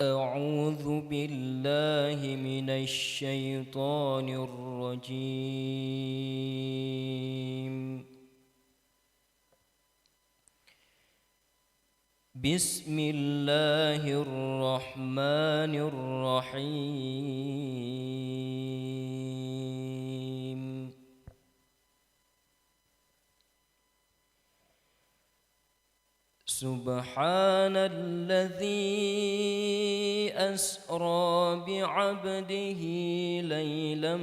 أعوذ بالله من الشيطان الرجيم. بسم الله الرحمن الرحيم. سبحان الذي أسرى بعبده ليلا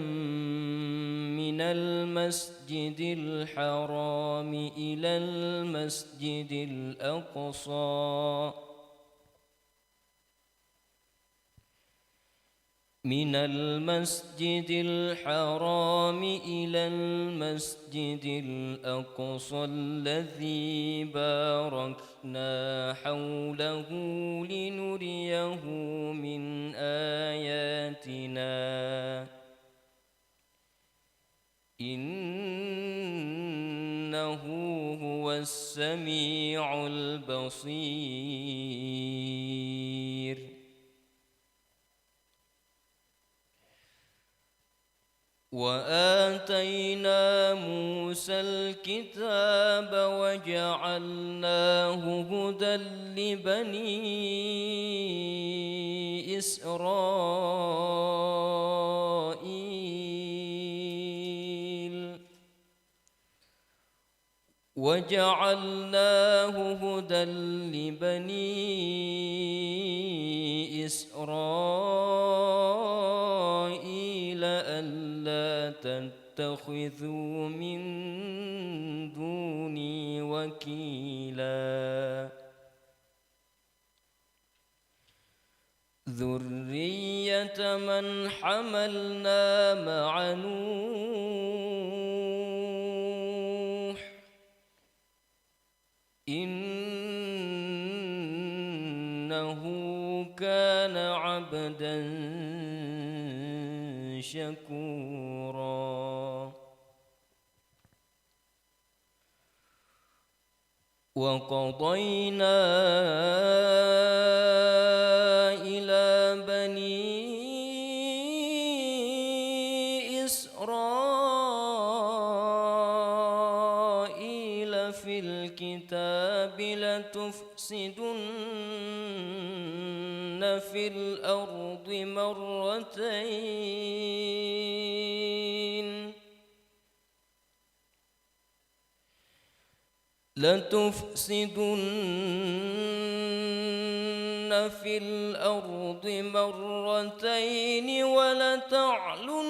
من المسجد الحرام إلى المسجد الأقصى الذي باركنا حوله لنريه من آياتنا إنه هو السميع البصير. وآتينا موسى الكتاب وجعلناه هدى لبني إسرائيل ألا تتخذوا من دوني وكيلا ذرية من حملنا مع نوح إنه كان عبدا شكورا. وقضينا إلى بني إسرائيل في الكتاب لتفسدن في الأرض مرتين ولتعلن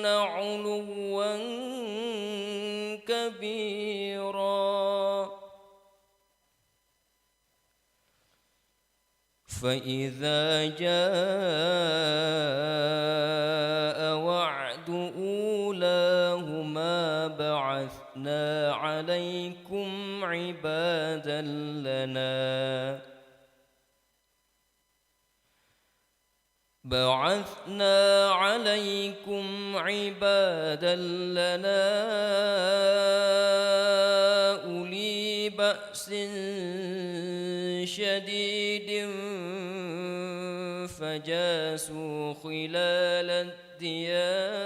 علوا كبيرا. فإذا جاء وعد أولاهما بعثنا عليكم عبادا لنا أولي بأس شديد فجاسوا خلال الديار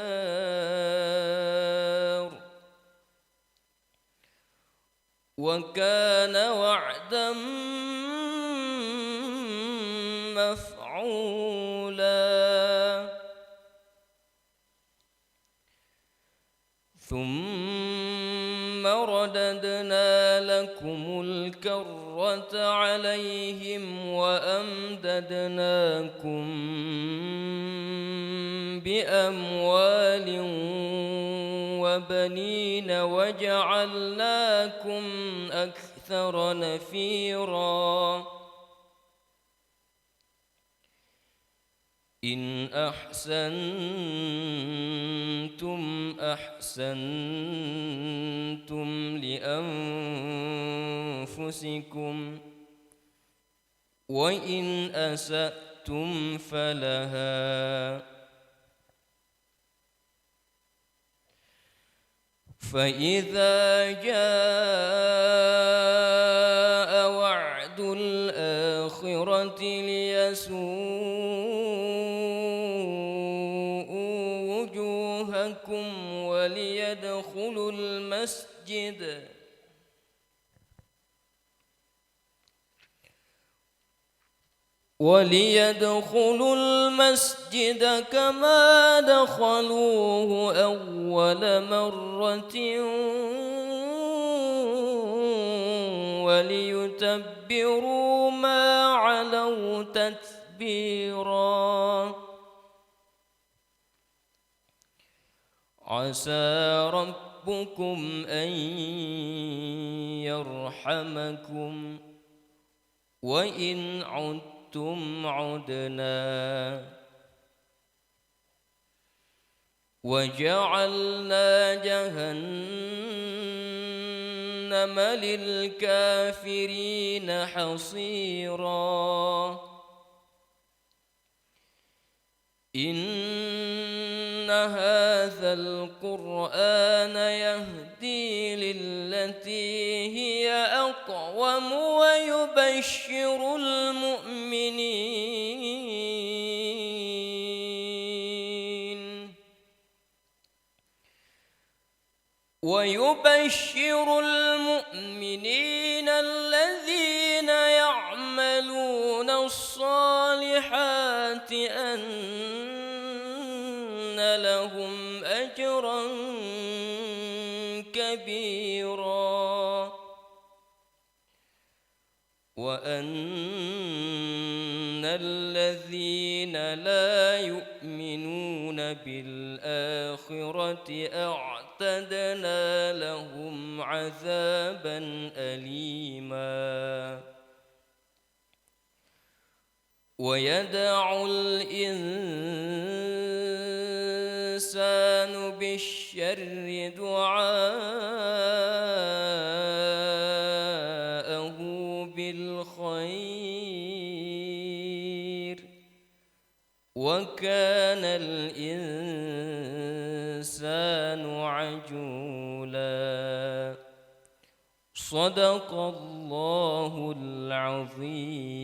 وكان وعدا مفعولا. ثم رددنا لكم الكرة عليهم وأمددناكم بأموال وبنين وجعلناكم أكثر نفيرا. إن أحسنتم أحسنتم لأنفسكم وإن أسأتم فلها. فإذا جاء وعد الآخرة ليسوءوا وجوهكم وليدخلوا المسجد كما دخلوه أول مرة وليتبروا ما علوا تتبيرا عسى ربكم أن يرحمكم وإن عدتم عدنا وجعلنا جهنم للكافرين حصيرا إن هذا القرآن يهدي للتي هي أقوم ويبشر المؤمنين الذين يعملون الصالحات أن لهم أجرا كبيرا وأن الذين لا يؤمنون بالآخرة أعتدنا لهم عذابا أليما ويدع الإنسان بالشر دعاءه بالخير وكان الإنسان عجولا صدق الله العظيم.